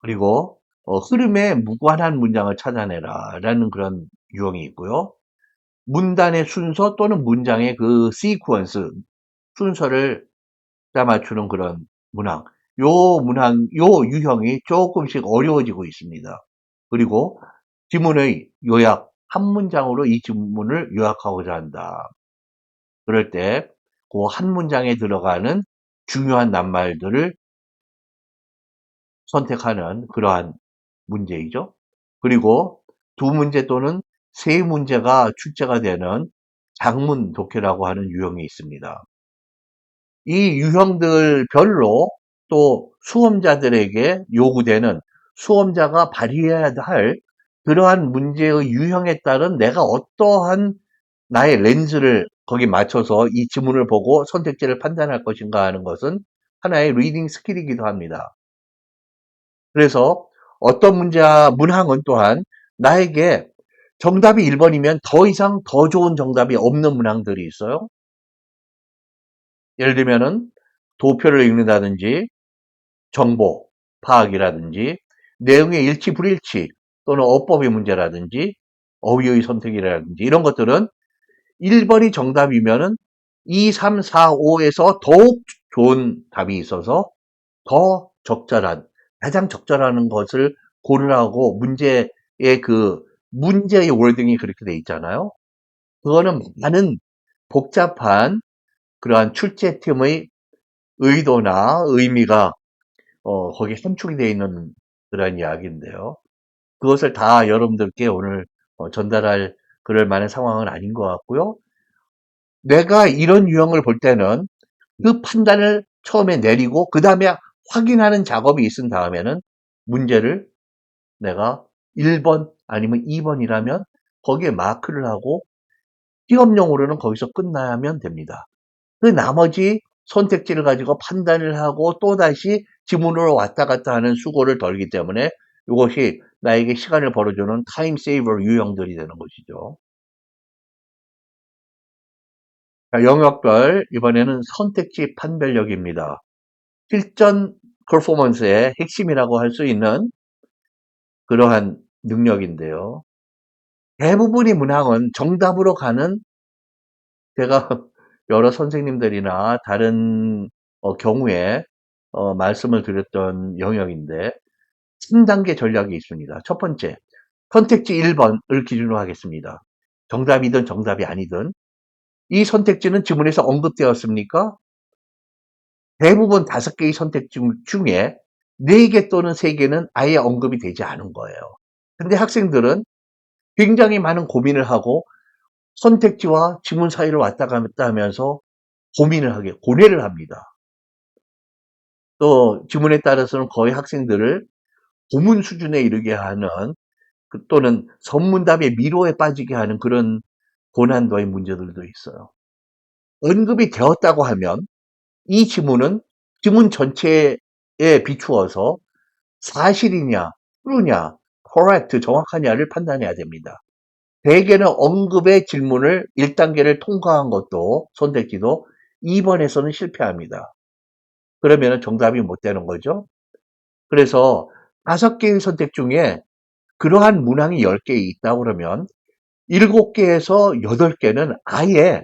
그리고 흐름에 무관한 문장을 찾아내라 라는 그런 유형이 있고요. 문단의 순서 또는 문장의 그 시퀀스 순서를 맞추는 그런 문항. 요 유형이 조금씩 어려워지고 있습니다. 그리고 지문의 요약, 한 문장으로 이 지문을 요약하고자 한다. 그럴 때 그 한 문장에 들어가는 중요한 낱말들을 선택하는 그러한 문제이죠. 그리고 두 문제 또는 세 문제가 출제가 되는 장문 독해라고 하는 유형이 있습니다. 이 유형들별로 또 수험자들에게 요구되는 수험자가 발휘해야 할 그러한 문제의 유형에 따른 내가 어떠한 나의 렌즈를 거기 맞춰서 이 지문을 보고 선택지를 판단할 것인가 하는 것은 하나의 리딩 스킬이기도 합니다. 그래서 어떤 문항은 또한 나에게 정답이 1번이면 더 이상 더 좋은 정답이 없는 문항들이 있어요. 예를 들면은 도표를 읽는다든지 정보 파악이라든지 내용의 일치 불일치 또는 어법의 문제라든지 어휘의 선택이라든지 이런 것들은 1번이 정답이면은 2, 3, 4, 5에서 더욱 좋은 답이 있어서 더 적절한, 가장 적절한 것을 고르라고 문제의 월딩이 그렇게 돼 있잖아요. 그거는 많은 복잡한 그러한 출제팀의 의도나 의미가 거기에 함축이 되어 있는 그런 이야기인데요. 그것을 다 여러분들께 오늘 전달할 그럴 만한 상황은 아닌 것 같고요. 내가 이런 유형을 볼 때는 그 판단을 처음에 내리고 그 다음에 확인하는 작업이 있은 다음에는 문제를 내가 1번 아니면 2번이라면 거기에 마크를 하고 시험용으로는 거기서 끝나면 됩니다. 그 나머지 선택지를 가지고 판단을 하고 또다시 지문으로 왔다 갔다 하는 수고를 덜기 때문에 이것이 나에게 시간을 벌어주는 타임 세이버 유형들이 되는 것이죠. 자, 영역별 이번에는 선택지 판별력입니다. 실전 퍼포먼스의 핵심이라고 할 수 있는 그러한 능력인데요. 대부분의 문항은 정답으로 가는 제가 여러 선생님들이나 다른 경우에 말씀을 드렸던 영역인데 3단계 전략이 있습니다. 첫 번째, 선택지 1번을 기준으로 하겠습니다. 정답이든 정답이 아니든 이 선택지는 지문에서 언급되었습니까? 대부분 5개의 선택지 중에 4개 또는 3개는 아예 언급이 되지 않은 거예요. 근데 학생들은 굉장히 많은 고민을 하고 선택지와 지문 사이를 왔다 갔다 하면서 고뇌를 합니다. 또 지문에 따라서는 거의 학생들을 고문 수준에 이르게 하는 또는 선문답의 미로에 빠지게 하는 그런 고난도의 문제들도 있어요. 언급이 되었다고 하면 이 지문은 지문 전체에 비추어서 사실이냐, true냐, correct, 정확하냐를 판단해야 됩니다. 대개는 언급의 질문을 1단계를 통과한 것도 선택지도 2번에서는 실패합니다. 그러면 정답이 못 되는 거죠. 그래서 5개의 선택 중에 그러한 문항이 10개 있다고 그러면 7개에서 8개는 아예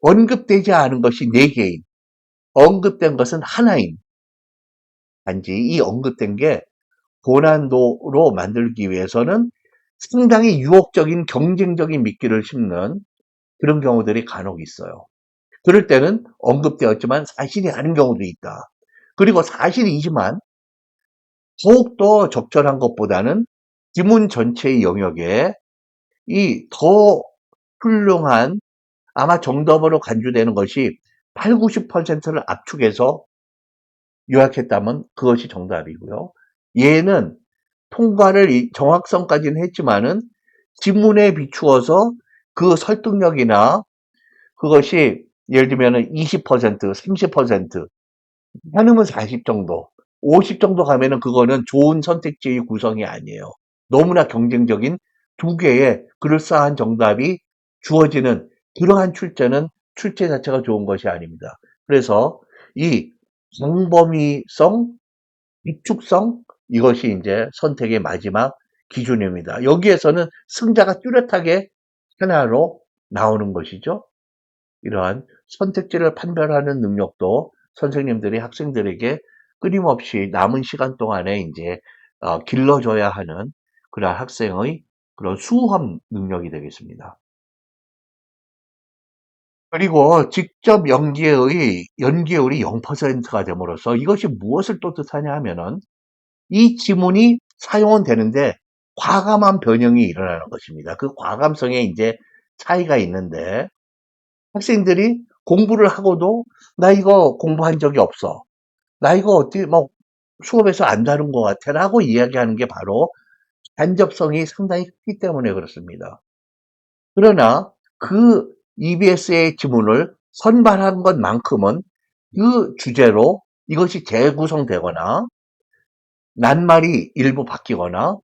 언급되지 않은 것이 4개인, 언급된 것은 하나인, 단지 이 언급된 게 고난도로 만들기 위해서는 상당히 유혹적인 경쟁적인 미끼를 심는 그런 경우들이 간혹 있어요. 그럴 때는 언급되었지만 사실이 아닌 경우도 있다. 그리고 사실이지만 더욱더 적절한 것보다는 지문 전체의 영역에 이 더 훌륭한 아마 정답으로 간주되는 것이 8, 90%를 압축해서 요약했다면 그것이 정답이고요. 얘는 통과를 정확성까지는 했지만은 지문에 비추어서 그 설득력이나 그것이 예를 들면은 20%, 30%, 한음은 40 정도, 50 정도 가면은 그거는 좋은 선택지의 구성이 아니에요. 너무나 경쟁적인 2개의 그럴싸한 정답이 주어지는 그러한 출제 자체가 좋은 것이 아닙니다. 그래서 이 광범위성, 입축성 이것이 이제 선택의 마지막 기준입니다. 여기에서는 승자가 뚜렷하게 하나로 나오는 것이죠. 이러한 선택지를 판별하는 능력도 선생님들이 학생들에게 끊임없이 남은 시간 동안에 이제 길러줘야 하는 그러한 학생의 그런 수험 능력이 되겠습니다. 그리고 직접 연기율이 0%가 됨으로써 이것이 무엇을 또 뜻하냐 하면은 이 지문이 사용은 되는데 과감한 변형이 일어나는 것입니다. 그 과감성에 이제 차이가 있는데 학생들이 공부를 하고도 나 이거 공부한 적이 없어. 나 이거 어떻게 뭐 수업에서 안 다룬 것 같아 라고 이야기하는 게 바로 간접성이 상당히 크기 때문에 그렇습니다. 그러나 그 EBS의 지문을 선발한 것만큼은 그 주제로 이것이 재구성되거나 낱말이 일부 바뀌거나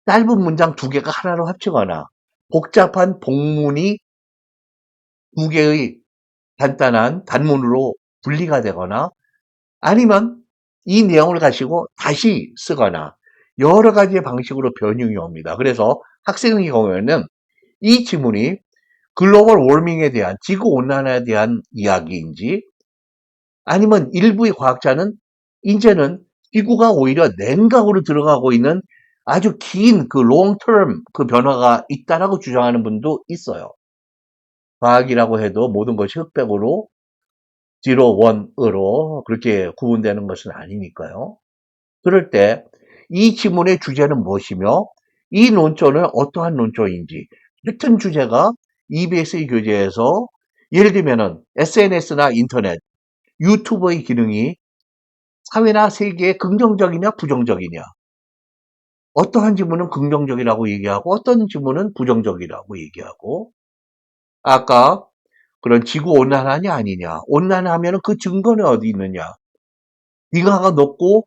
짧은 문장 두 개가 하나로 합치거나 복잡한 복문이 두 개의 간단한 단문으로 분리가 되거나 아니면 이 내용을 가지고 다시 쓰거나 여러 가지의 방식으로 변형이 옵니다. 그래서 학생의 경우에는 이 지문이 글로벌 워밍에 대한 지구온난화에 대한 이야기인지 아니면 일부의 과학자는 이제는 지구가 오히려 냉각으로 들어가고 있는 아주 긴 그 롱텀 그 변화가 있다라고 주장하는 분도 있어요. 과학이라고 해도 모든 것이 흑백으로 지로 원으로 그렇게 구분되는 것은 아니니까요. 그럴 때 이 지문의 주제는 무엇이며 이 논조는 어떠한 논조인지 같은 주제가 EBS 교재에서 예를 들면은 SNS나 인터넷, 유튜브의 기능이 사회나 세계에 긍정적이냐 부정적이냐 어떠한 지문은 긍정적이라고 얘기하고 어떤 지문은 부정적이라고 얘기하고 아까 그런 지구 온난화냐 아니냐 온난화하면 그 증거는 어디 있느냐 빙하가 녹고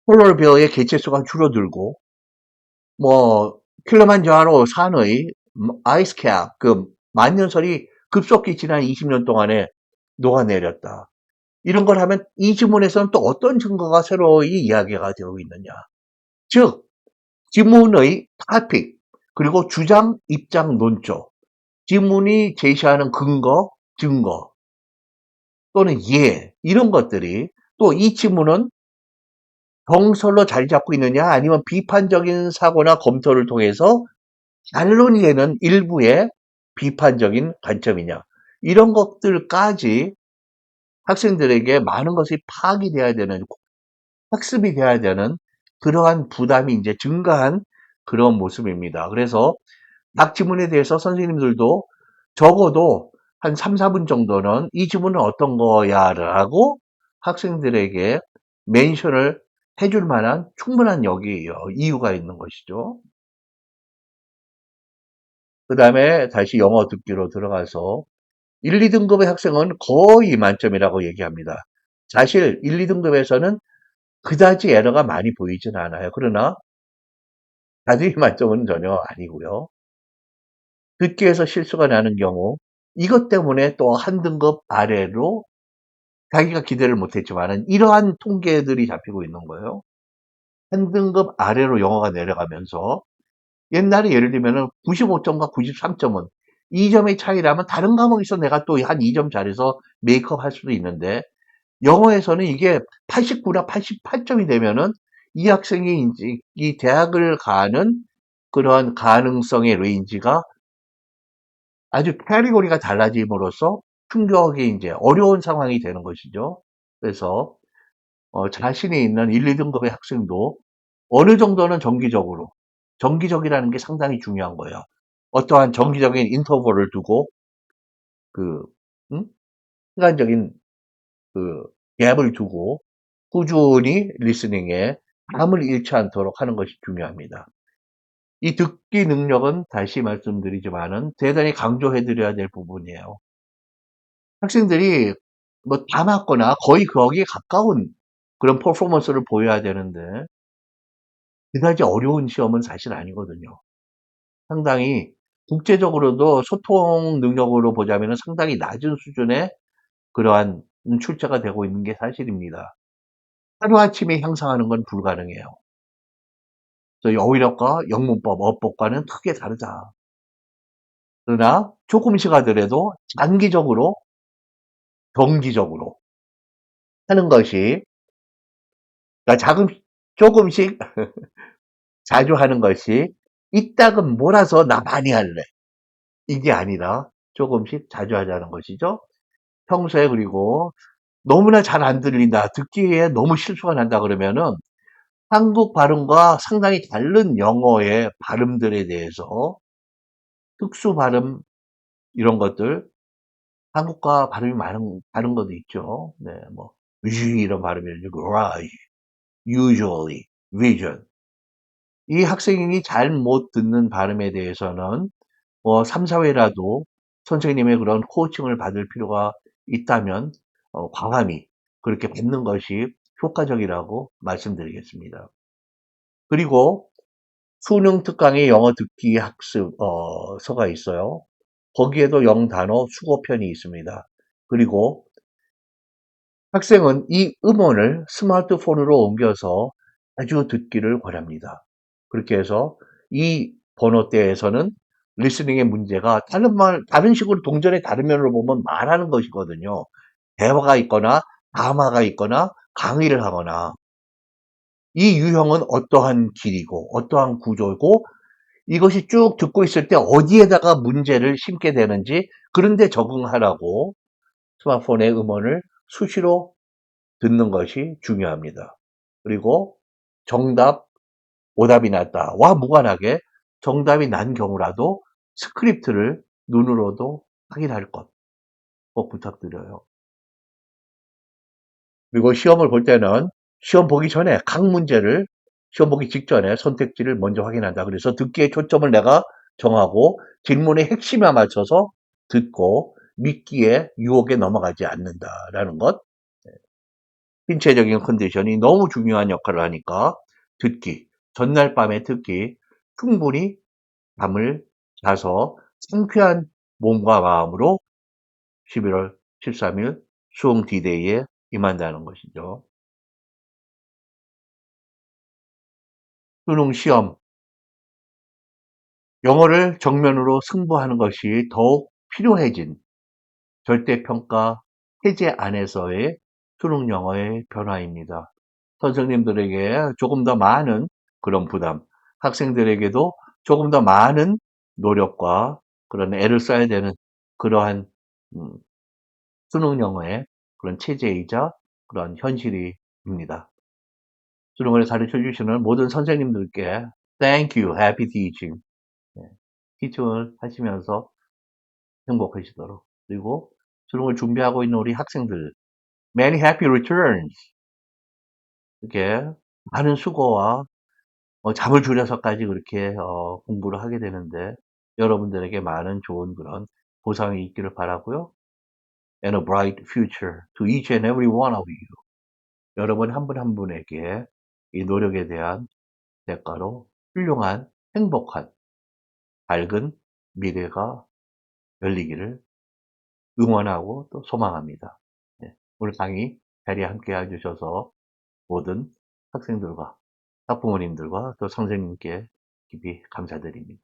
폴라르베어의 개체수가 줄어들고 뭐 킬리만자로 산의 아이스캡 그 만년설이 급속히 지난 20년 동안에 녹아내렸다. 이런 걸 하면 이 지문에서는 또 어떤 증거가 새로이 이야기가 되고 있느냐. 즉 지문의 토픽 그리고 주장, 입장, 논조 지문이 제시하는 근거, 증거 또는 예 이런 것들이 또 이 지문은 정설로 자리 잡고 있느냐 아니면 비판적인 사고나 검토를 통해서 반론이 되는 일부의 비판적인 관점이냐 이런 것들까지 학생들에게 많은 것이 파악이 돼야 되는 학습이 돼야 되는 그러한 부담이 이제 증가한 그런 모습입니다. 그래서 각 지문에 대해서 선생님들도 적어도 한 3, 4분 정도는 이 지문은 어떤 거야 라고 학생들에게 멘션을 해줄 만한 충분한 이유가 있는 것이죠. 그 다음에 다시 영어 듣기로 들어가서 1, 2등급의 학생은 거의 만점이라고 얘기합니다. 사실 1, 2등급에서는 그다지 에러가 많이 보이진 않아요. 그러나 나중에 만점은 전혀 아니고요. 듣기에서 실수가 나는 경우 이것 때문에 또 한 등급 아래로 자기가 기대를 못했지만은 이러한 통계들이 잡히고 있는 거예요. 한 등급 아래로 영어가 내려가면서 옛날에 예를 들면은 95점과 93점은 2점의 차이라면 다른 과목에서 내가 또 한 2점 잘해서 메이크업 할 수도 있는데 영어에서는 이게 89나 88점이 되면은 이 학생이 이제 이 대학을 가는 그러한 가능성의 레인지가 아주 카테고리가 달라짐으로써 충격이 이제 어려운 상황이 되는 것이죠. 그래서 자신이 있는 1, 2등급의 학생도 어느 정도는 정기적이라는 게 상당히 중요한 거예요. 어떠한 정기적인 인터벌을 두고 그 음? 시간적인 그 갭을 두고 꾸준히 리스닝에 감을 잃지 않도록 하는 것이 중요합니다. 이 듣기 능력은 다시 말씀드리지만은 대단히 강조해 드려야 될 부분이에요. 학생들이 뭐 다 맞거나 거의 거기에 가까운 그런 퍼포먼스를 보여야 되는데 그다지 어려운 시험은 사실 아니거든요. 상당히 국제적으로도 소통 능력으로 보자면 상당히 낮은 수준의 그러한 출제가 되고 있는 게 사실입니다. 하루아침에 향상하는 건 불가능해요. 그래서 어휘력과 영문법, 어법과는 크게 다르다. 그러나 조금씩 하더라도 장기적으로, 정기적으로 하는 것이, 그러니까 조금씩 자주 하는 것이 이따금 몰아서 나 많이 할래. 이게 아니라 조금씩 자주 하자는 것이죠. 평소에 그리고 너무나 잘 안 들린다. 듣기에 너무 실수가 난다 그러면은 한국 발음과 상당히 다른 영어의 발음들에 대해서 특수 발음 이런 것들 한국과 발음이 다른 것도 있죠. 네, 뭐 이런 발음이 rise, usually, vision. 이 학생이 잘 못 듣는 발음에 대해서는 3, 4회라도 선생님의 그런 코칭을 받을 필요가 있다면 광함이 그렇게 받는 것이 효과적이라고 말씀드리겠습니다. 그리고 수능 특강의 영어 듣기 학습 서가 있어요. 거기에도 영단어 수고편이 있습니다. 그리고 학생은 이 음원을 스마트폰으로 옮겨서 자주 듣기를 권합니다. 그렇게 해서 이 번호대에서는 리스닝의 문제가 다른 식으로 동전의 다른 면으로 보면 말하는 것이거든요. 대화가 있거나 담화가 있거나 강의를 하거나 이 유형은 어떠한 길이고 어떠한 구조고 이것이 쭉 듣고 있을 때 어디에다가 문제를 심게 되는지 그런데 적응하라고 스마트폰의 음원을 수시로 듣는 것이 중요합니다. 그리고 정답, 오답이 났다와 무관하게 정답이 난 경우라도 스크립트를 눈으로도 확인할 것 꼭 부탁드려요. 그리고 시험을 볼 때는 시험 보기 전에 각 문제를 시험 보기 직전에 선택지를 먼저 확인한다. 그래서 듣기에 초점을 내가 정하고 질문의 핵심에 맞춰서 듣고 믿기에 유혹에 넘어가지 않는다라는 것. 신체적인 컨디션이 너무 중요한 역할을 하니까 듣기, 전날 밤에 듣기, 충분히 잠을 자서 상쾌한 몸과 마음으로 11월 13일 수능 D-Day에 임한다는 것이죠. 수능 시험, 영어를 정면으로 승부하는 것이 더욱 필요해진 절대평가 체제 안에서의 수능 영어의 변화입니다. 선생님들에게 조금 더 많은 그런 부담, 학생들에게도 조금 더 많은 노력과 그런 애를 써야 되는 그러한 음, 수능 영어의 그런 체제이자 그런 현실입니다. 수능을 가르쳐 주시는 모든 선생님들께 Thank you, Happy Teaching. 네, 티칭을 하시면서 행복하시도록. 그리고 수능을 준비하고 있는 우리 학생들, Many Happy Returns. 이렇게 많은 수고와 잠을 줄여서까지 그렇게 공부를 하게 되는데 여러분들에게 많은 좋은 그런 보상이 있기를 바라고요. And a bright future to each and every one of you. 여러분 한 분 한 분에게 이 노력에 대한 대가로 훌륭한 행복한 밝은 미래가 열리기를 응원하고 또 소망합니다. 네, 오늘 강의 자리에 함께 해주셔서 모든 학생들과 학부모님들과 또 선생님께 깊이 감사드립니다.